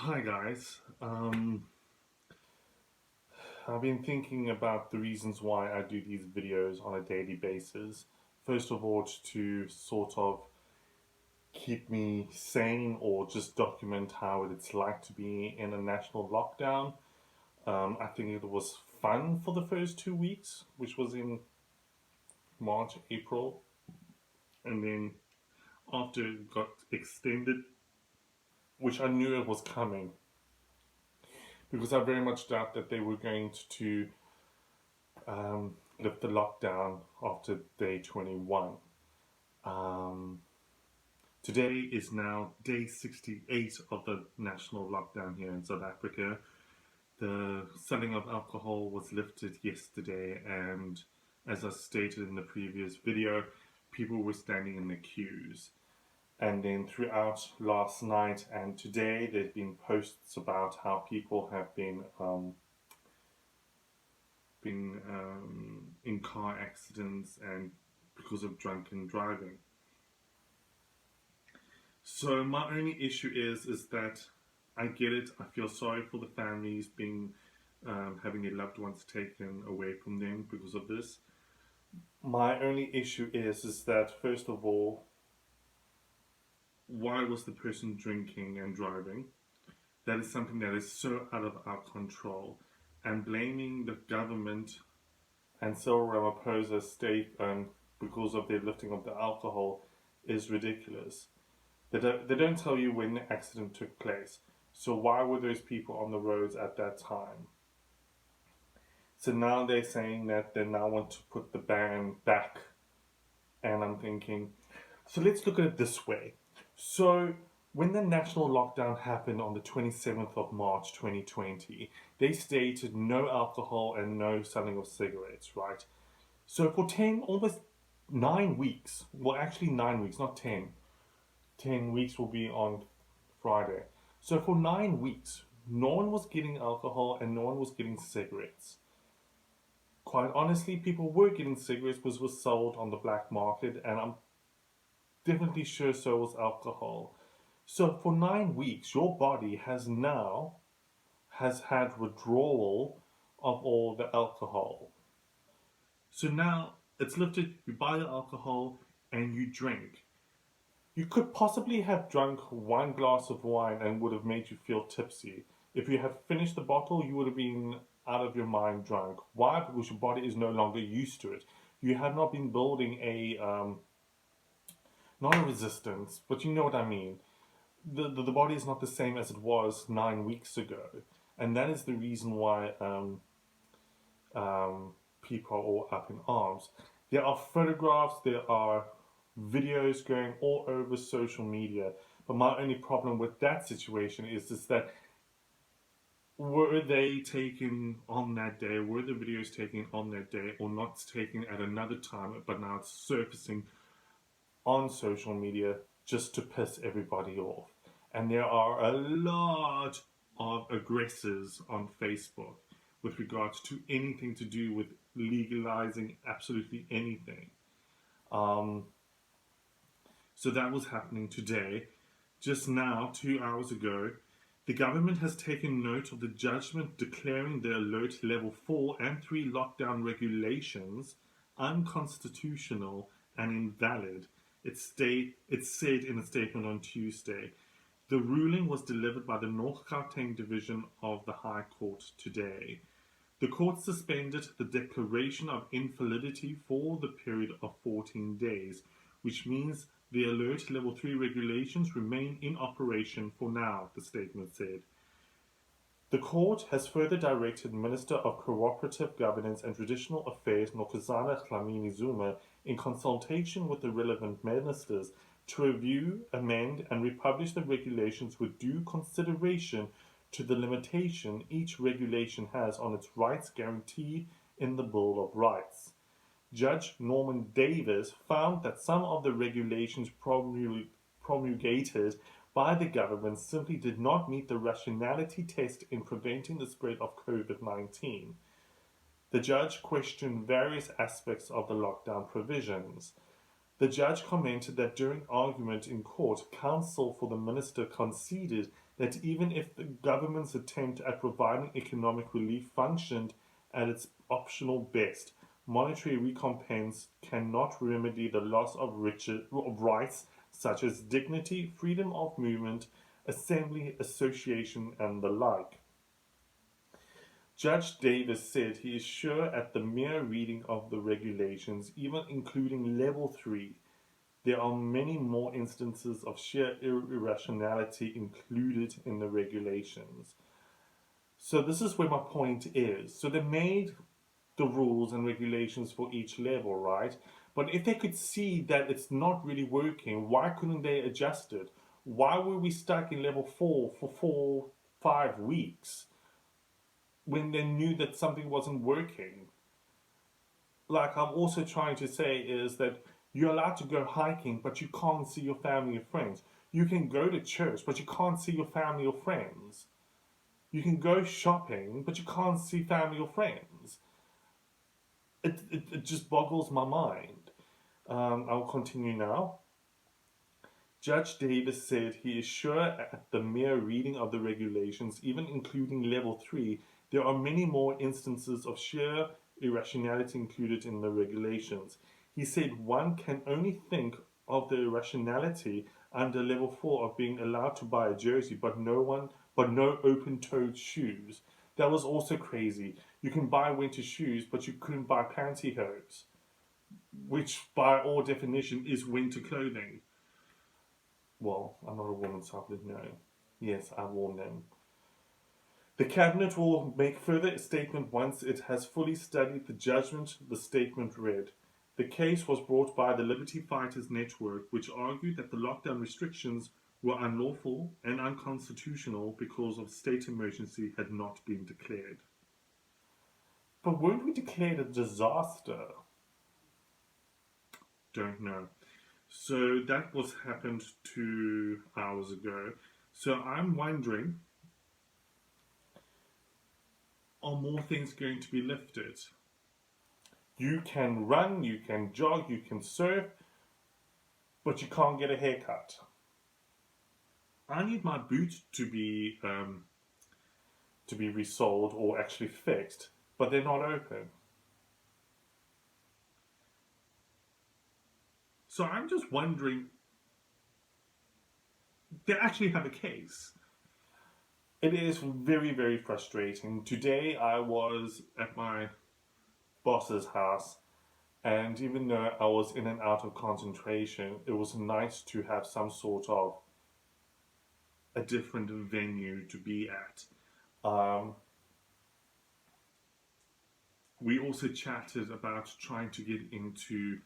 Hi guys. I've been thinking about the reasons why I do these videos on a daily basis. First of all, to sort of keep me sane or just document how it's like to be in a national lockdown. I think it was fun for the first 2 weeks, which was in March, April, and then after it got extended, which I knew it was coming, because I very much doubt that they were going to lift the lockdown after day 21. Um, Today is now day 68 of the national lockdown here in South Africa. The selling of alcohol was lifted yesterday, and as I stated in the previous video, people were standing in the queues. And then throughout last night and today, there's been posts about how people have been in car accidents and because of drunken driving. So my only issue is that I get it. I feel sorry for the families being having their loved ones taken away from them because of this. My only issue is that first of all, why was the person drinking and driving? That is something that is so out of our control, and blaming the government and Cyril Ramaphosa state because of their lifting of the alcohol is ridiculous. They don't tell you when the accident took place. So why were those people on the roads at that time? So now they're saying that they now want to put the ban back. And I'm thinking, so let's look at it this way. So when the national lockdown happened on the 27th of March 2020, they stated no alcohol and no selling of cigarettes, right? So for 10, almost 9 weeks, well, actually 9 weeks, not 10. 10 weeks will be on Friday. So for 9 weeks, no one was getting alcohol and no one was getting cigarettes. Quite honestly, people were getting cigarettes because it was sold on the black market, and I'm definitely sure so was alcohol. So for 9 weeks, your body has had withdrawal of all the alcohol. So now it's lifted, you buy the alcohol and you drink. You could possibly have drunk one glass of wine and would have made you feel tipsy. If you had finished the bottle, you would have been out of your mind drunk. Why? Because your body is no longer used to it. You have not been building not a resistance, but you know what I mean. The body is not the same as it was 9 weeks ago. And that is the reason why people are all up in arms. There are photographs, there are videos going all over social media. But my only problem with that situation is that were they taken on that day, were the videos taken on that day, or not taken at another time, but now it's surfacing on social media just to piss everybody off. And there are a lot of aggressors on Facebook with regards to anything to do with legalizing absolutely anything. Um, so that was happening today. Just now, 2 hours ago, the government has taken note of the judgment declaring the Alert Level 4 and 3 lockdown regulations unconstitutional and invalid. It said in a statement on Tuesday. The ruling was delivered by the North Gauteng Division of the High Court today. The court suspended the declaration of invalidity for the period of 14 days, which means the Alert Level 3 regulations remain in operation for now, the statement said. The court has further directed Minister of Cooperative Governance and Traditional Affairs Nkosi Dlamini Zuma, in consultation with the relevant ministers, to review, amend, and republish the regulations with due consideration to the limitation each regulation has on its rights guaranteed in the Bill of Rights. Judge Norman Davis found that some of the regulations promulgated by the government simply did not meet the rationality test in preventing the spread of COVID-19. The judge questioned various aspects of the lockdown provisions. The judge commented that during argument in court, counsel for the minister conceded that even if the government's attempt at providing economic relief functioned at its optional best, monetary recompense cannot remedy the loss of rights such as dignity, freedom of movement, assembly, association, and the like. Judge Davis said he is sure at the mere reading of the regulations, even including level 3, there are many more instances of sheer irrationality included in the regulations. So this is where my point is. So they made the rules and regulations for each level, right? But if they could see that it's not really working, why couldn't they adjust it? Why were we stuck in level 4 for 5 weeks when they knew that something wasn't working? Like I'm also trying to say is that you're allowed to go hiking, but you can't see your family or friends. You can go to church, but you can't see your family or friends. You can go shopping, but you can't see family or friends. It just boggles my mind. I'll continue now. Judge Davis said he is sure at the mere reading of the regulations, even including level 3, there are many more instances of sheer irrationality included in the regulations. He said one can only think of the irrationality under level 4 of being allowed to buy a jersey but no open-toed shoes. That was also crazy. You can buy winter shoes but you couldn't buy pantyhose, which by all definition is winter clothing. Well, I'm not a woman, so I didn't know. Yes, I warned them. The Cabinet will make further a statement once it has fully studied the judgment, the statement read. The case was brought by the Liberty Fighters Network, which argued that the lockdown restrictions were unlawful and unconstitutional because of state emergency had not been declared. But weren't we declared a disaster? Don't know. So that was happened 2 hours ago. So I'm wondering, are more things going to be lifted? You can run, you can jog, you can surf, but you can't get a haircut. I need my boot to be resoled or actually fixed, but they're not open. So I'm just wondering, they actually have a case. It is very, very frustrating. Today I was at my boss's house, and even though I was in and out of concentration, it was nice to have some sort of a different venue to be at. We also chatted about trying to get into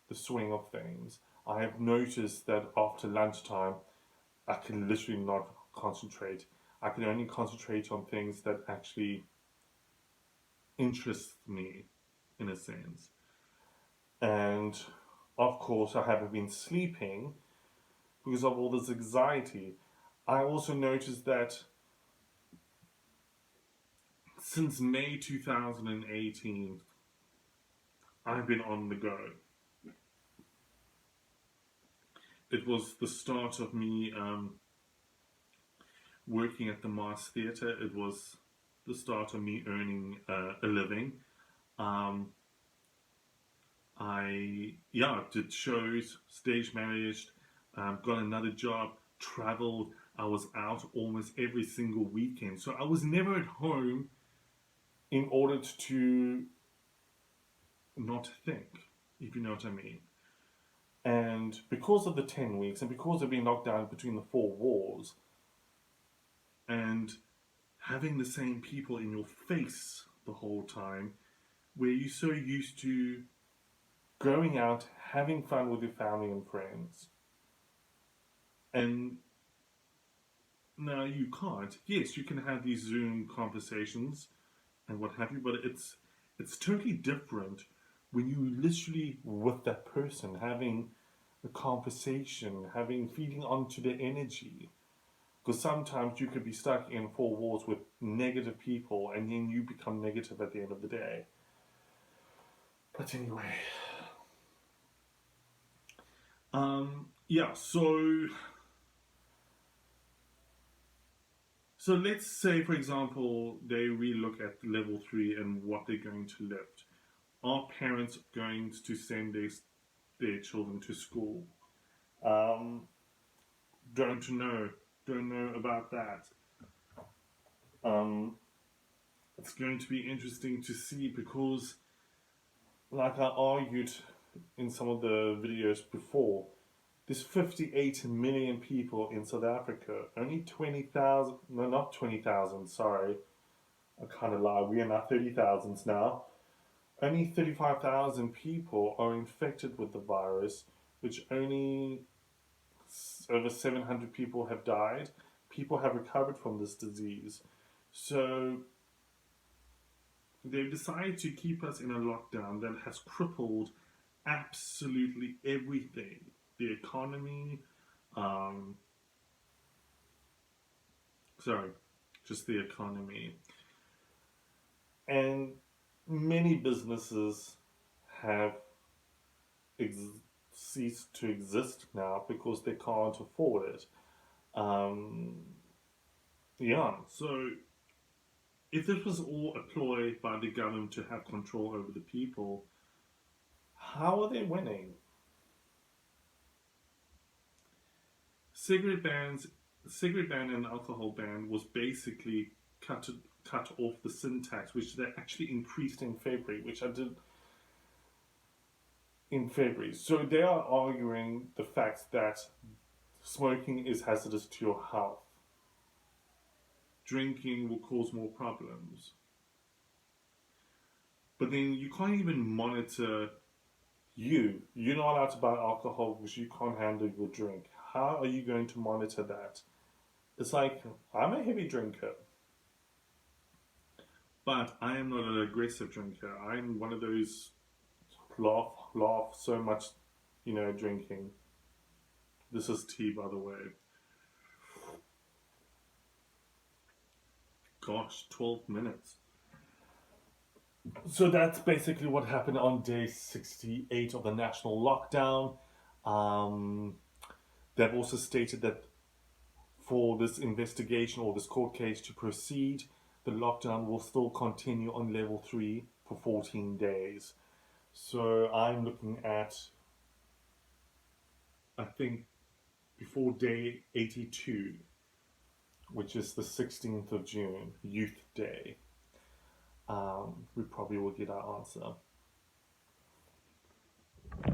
the swing of things. I have noticed that after lunchtime, I can literally not concentrate. I can only concentrate on things that actually interest me, in a sense. And of course, I haven't been sleeping because of all this anxiety. I also noticed that since May 2018, I've been on the go. It was the start of me working at the Mars Theatre. It was the start of me earning a living. I did shows, stage managed, got another job, traveled. I was out almost every single weekend, so I was never at home in order to not think, if you know what I mean. And because of the 10 weeks and because of being locked down between the 4 walls and having the same people in your face the whole time, where you're so used to going out, having fun with your family and friends, and now you can't. Yes, you can have these Zoom conversations and what have you, but it's totally different when you literally with that person having a conversation, feeding onto their energy. Because sometimes you could be stuck in 4 walls with negative people and then you become negative at the end of the day. But anyway. So So let's say, for example, they relook at level 3 and what they're going to lift. Are parents going to send their children to school? Um, don't know. Don't know about that. Um, it's going to be interesting to see because, like I argued in some of the videos before, there's 58 million people in South Africa. Only 20,000, no, not 20,000, sorry. I kind of lied. We are now 30,000s now. Only 35,000 people are infected with the virus, which only over 700 people have died. People have recovered from this disease. So they've decided to keep us in a lockdown that has crippled absolutely everything, the economy, um, sorry, just the economy. And many businesses have ex- ceased to exist now because they can't afford it. Um, yeah, so if this was all a ploy by the government to have control over the people, how are they winning? Cigarette bans, cigarette ban and alcohol ban was basically cut cut off the sin tax, which they actually increased in February, which I did in February. So they are arguing the fact that smoking is hazardous to your health. Drinking will cause more problems. But then you can't even monitor you're not allowed to buy alcohol because you can't handle your drink. How are you going to monitor that? It's like, I'm a heavy drinker, but I am not an aggressive drinker. I'm one of those laugh so much, drinking. This is tea, by the way. Gosh, 12 minutes. So that's basically what happened on day 68 of the national lockdown. Um, they've also stated that for this investigation or this court case to proceed, the lockdown will still continue on level 3 for 14 days. So I'm looking at, I think, before day 82, which is the 16th of June, Youth Day, we probably will get our answer.